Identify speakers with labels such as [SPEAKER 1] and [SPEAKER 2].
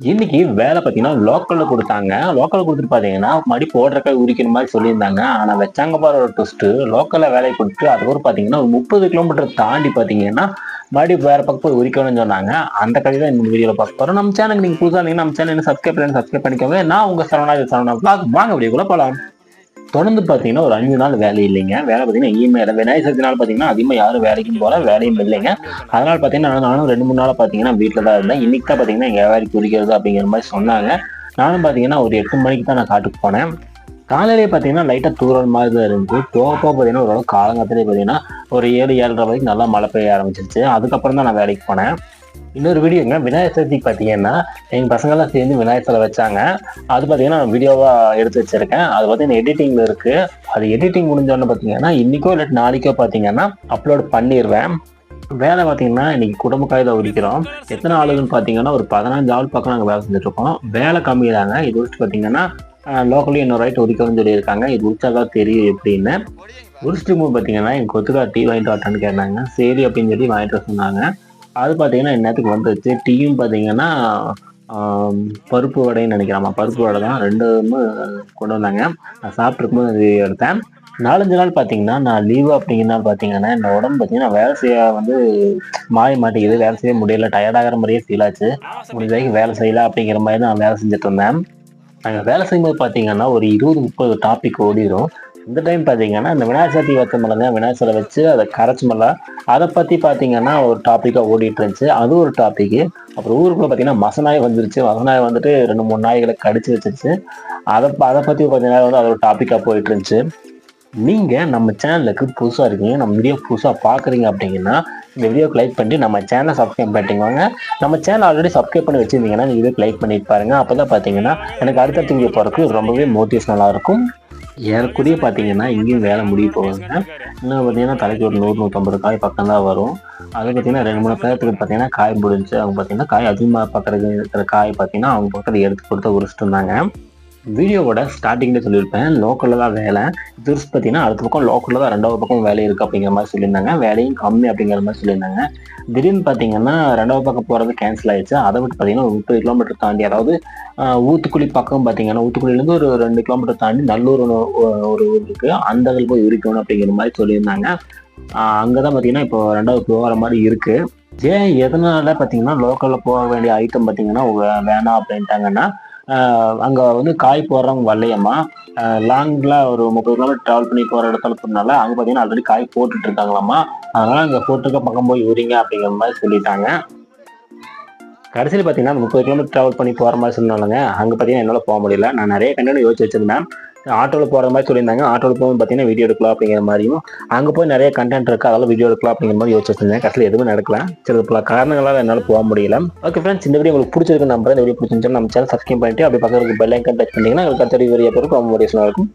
[SPEAKER 1] இன்னைக்கு வேலை பார்த்தீங்கன்னா, லோக்கல்ல குடுத்தாங்க. லோக்கல்ல குடுத்துட்டு பார்த்தீங்கன்னா, மறுபடியும் போடுறக்காய் உரிக்கிற மாரி சொல்லியிருந்தாங்க. ஆனா வச்சாங்க பாரு ஒரு ட்விஸ்ட்டு. லோக்கல்ல வேலைய குடுத்துட்டு, அதுக்கப்புறம் பார்த்தீங்கன்னா, ஒரு 30 கிலோமீட்டர் தாண்டி பார்த்தீங்கன்னா, மறுபடியும் வேற பக்கம் போய் உரிக்கணும்னு சொன்னாங்க. அந்த கதை தான் இந்த வீடியோல பார்க்க போறோம். நம்ம சேனலுக்கு நீங்க புதுசா இருந்தீங்கன்னா, நம்ம சேனல் இன்னும் சப்ஸ்கிரைப் பண்ணலைன்னா சப்ஸ்கிரைப் பண்ணிக்கோங்க. நான் உங்க சரவணா, இது சரவணா வ்ளாக். வாங்க வீடியோக்குள்ள போலாம். தொடர்ந்து பார்த்தீங்கன்னா, ஒரு 5 நாள் வேலை இல்லைங்க. வேலை பார்த்தீங்கன்னா, இமெயில் விநாயகர் சதுர்த்தி நாள் பார்த்தீங்கன்னா, அதிகமா யாரும் வேலைக்கும் போல, வேலையும் இல்லைங்க. அதனால பார்த்தீங்கன்னா, நானும் 2, 3 நாளா பார்த்தீங்கன்னா, வீட்ல தான் இருந்தேன். இன்னைக்கு தான் பார்த்தீங்கன்னா, எங்க வியாபாரி குறிக்கிறது அப்படிங்கிற மாரி சொன்னாங்க. நானும் பார்த்தீங்கன்னா, ஒரு 8 மணிக்கு தான் நான் காட்டுக்கு போனேன். காலையிலேயே பார்த்தீங்கன்னா, லைட்டா தூறல் மாரி தான் இருந்துச்சு. போக போக பார்த்தீங்கன்னா, ஓரளவுக்கு காலங்காத்தாலே பார்த்தீங்கன்னா, ஒரு 7, 7:30 வரைக்கும் நல்லா மழை பெய்ய ஆரம்பிச்சிருச்சு. அதுக்கப்புறம் தான் நான் வேலைக்கு போனேன். இன்னொரு வீடியோங்க விநாயகர் சதுர்த்திக்கு பார்த்தீங்கன்னா, எங்க பசங்கள்லாம் சேர்ந்து விநாயகர் சிலை வச்சாங்க. அது பார்த்தீங்கன்னா, நான் வீடியோவா எடுத்து வச்சிருக்கேன். அது பார்த்தீங்கன்னா எடிட்டிங்ல இருக்கு. அது எடிட்டிங் முடிஞ்சோனே பார்த்தீங்கன்னா, இன்னைக்கோ இல்லாட்டி நாளைக்கோ பார்த்தீங்கன்னா, அப்லோட் பண்ணிருவேன். வேலை பார்த்தீங்கன்னா, இன்னைக்கு குடும்ப காய்ல உரிக்கிறோம். எத்தனை ஆளுகள்னு பார்த்தீங்கன்னா, ஒரு 15 ஆள் பக்கம் நாங்க வேலை செஞ்சுட்டு இருக்கோம். வேலை கம்மி தாங்க. இது உரிச்சு பார்த்தீங்கன்னா, லோக்கல்லயும் இன்னொரு ரைட் உரிக்கணும்னு சொல்லியிருக்காங்க. இது உரிச்சா தான் தெரியும் எப்படின்னு. உரிச்சிட்டு போது பார்த்தீங்கன்னா, எங்க கொத்துக்கார டீ வாங்கிட்டு வரட்டான்னு கேட்டாங்க. சரி அப்படின்னு சொல்லி வாங்கிட்டு வர சொன்னாங்க. அது பார்த்தீங்கன்னா, இந்நேரத்துக்கு வந்துருச்சு. டீயும் பார்த்தீங்கன்னா, ஆம் பருப்பு வடைன்னு நெனைக்கிறேன். ஆமா, பருப்பு வடை தான் 2மே கொண்டு வந்தாங்க. நான் சாப்பிட்டுருக்கும்போது அது எடுத்தேன். 4, 5 நாள் பார்த்தீங்கன்னா, நான் லீவு அப்படிங்கிறனால பார்த்தீங்கன்னா, என்னோட உடம்பு பார்த்தீங்கன்னா, வேலை செய்ய வந்து மாய மாட்டேங்குது. வேலை செய்ய முடியல. டயர்ட் ஆகுற மாரியே ஃபீல் ஆச்சு. முடிஞ்ச வரைக்கும் வேலை செய்யலாம் அப்படிங்கிற மாரி நான் வேலை செஞ்சுட்டு இருந்தேன். நாங்க வேலை செய்யும்போது பார்த்தீங்கன்னா, ஒரு 20, 30 டாபிக் ஓடிரும். இந்த டைம் பார்த்தீங்கன்னா, இந்த விநாயகர் சதுர்த்தி வச்சோமில்லங்க, விநாயகர் சிலை வச்சு அத கரைச்சோமில்ல, அத பத்தி பார்த்தீங்கன்னா, ஒரு டாபிக்கா ஓடிட்டு இருந்துச்சு. அது ஒரு டாபிக்கு. அப்புறம் ஊருக்குள்ள பார்த்தீங்கன்னா, மசநாய் வந்துருச்சு. மசநாய் வந்துட்டு 2, 3 நாய்கள கடிச்சு வச்சுருச்சு. அத பத்தி கொஞ்ச நேரம் வந்து அது ஒரு டாபிக்கா போயிட்டு இருந்துச்சு. நீங்க நம்ம சேனலுக்கு புதுசா இருக்கீங்க. நம்ம வீடியோ புதுசா பார்க்குறீங்க அப்படிங்கன்னா, இந்த வீடியோக்கு லைக் பண்ணிட்டு நம்ம சேனல சப்ஸ்கிரைப் பண்ணிட்டு வாங்க. நம்ம சேனல் ஆல்ரெடி சப்ஸ்கிரைப் பண்ணி வச்சிருந்தீங்கன்னா, இந்த வீடியோக்கு லைக் பண்ணிட்டு பாருங்க. அப்பதான் பார்த்தீங்கன்னா, எனக்கு அடுத்தடுத்த வீடியோ போறதுக்கு ரொம்பவே மோட்டிவேஷனலா இருக்கும். ஏறக்குறைய பார்த்தீங்கன்னா, இங்கேயும் வேலை முடிய போகுதுங்க. இன்னும் பார்த்தீங்கன்னா, தலைக்கு ஒரு 100, 150 காய் பக்கம் தான் வரும். அது பார்த்தீங்கன்னா 2, 3 பேர்த்துக்கு பார்த்தீங்கன்னா, காய் முடிஞ்சுச்சு. அவங்க பார்த்தீங்கன்னா, காய் அதிகமா பார்க்குறது இருக்கிற காய் பார்த்தீங்கன்னா, அவங்க பக்கத்துல எடுத்து கொடுத்து உரிச்சிட்டு இருந்தாங்க. வீடியோவோட ஸ்டார்டிங்ல சொல்லியிருப்பேன். லோக்கல்ல தான் வேலை. திருச்சி பார்த்தீங்கன்னா, அடுத்த பக்கம் லோக்கல்ல தான் 2வது பக்கம் வேலை இருக்கு அப்படிங்கிற மாரி சொல்லியிருந்தாங்க. வேலையும் கம்மி அப்படிங்கிற மாரி சொல்லியிருந்தாங்க. திடீர்னு பார்த்தீங்கன்னா, 2வது பக்கம் போறது கேன்சல் ஆயிருச்சு. அத விட்டு பார்த்தீங்கன்னா, ஒரு 30 கிலோமீட்டர் தாண்டி அதாவது ஊத்துக்குளி பக்கம் பார்த்தீங்கன்னா, ஊத்துக்குளிலேருந்து ஒரு 2 கிலோமீட்டர் தாண்டி நல்லூர்னு ஒரு ஊர் இருக்கு. அந்த இடத்துல போய் உரிக்கணும் அப்படிங்கிற மாரி சொல்லியிருந்தாங்க. அங்க தான் பார்த்தீங்கன்னா, இப்போ 2வது போற மாரி இருக்கு. ஏன் எதனால பார்த்தீங்கன்னா, லோக்கல்ல போக வேண்டிய ஐட்டம் பார்த்தீங்கன்னா, வேணாம் அப்படின்ட்டாங்கன்னா, அங்க வந்து காய் போடுறவங்க வரலையாமா. லாங்ல ஒரு 30 கிலோமீட்டர் டிராவல் பண்ணி போற இடத்துல போறனால, அங்க பார்த்தீங்கன்னா ஆல்ரெடி காய் போட்டுட்டு இருக்காங்களாமா. அதனால அங்க போட்டுருக்க பக்கம் போய் உரிங்க அப்படிங்கிற மாரி சொல்லிட்டாங்க. கடைசியில பார்த்தீங்கன்னா, 30 கிலோமீட்டர் டிராவல் பண்ணி போற மாரி சொன்னாலங்க, அங்க பார்த்தீங்கன்னா என்னால போ முடியல. நான் நெறைய கன்டென்ட் யோசிச்சு வச்சிருந்தேன். ஆட்டோல போற மாரி சொல்லியிருந்தாங்க. ஆட்டோல போகும்போது பார்த்தீங்கன்னா, வீடியோ எடுக்கலாம் அப்படிங்கிற மாரியும், அங்க போய் நெறைய கன்டென்ட் இருக்கு. அதெல்லாம் வீடியோ எடுக்கலாம் அப்படிங்கிற மாரி யோசிச்சு வச்சிருந்தேன். கடைசியில எதுவுமே நடக்கல. சில பல காரணங்களால என்னால போ முடியல. ஓகே ஃபிரெண்ட்ஸ், இந்த வீடியோ உங்களுக்கு புடிச்சிருக்குன்னு நம்புறேன். இந்த வீடியோ புடிச்சிருந்துச்சுன்னா நம்ம சேனல் சப்ஸ்கிரைப் பண்ணிட்டு அப்படியே பக்கத்துல இருக்க பெல் ஐகான் டச் பண்ணீங்கன்னா, உங்களுக்கு அடுத்த வீடியோ ரொம்ப மோட்டிவேஷனா இருக்கும்.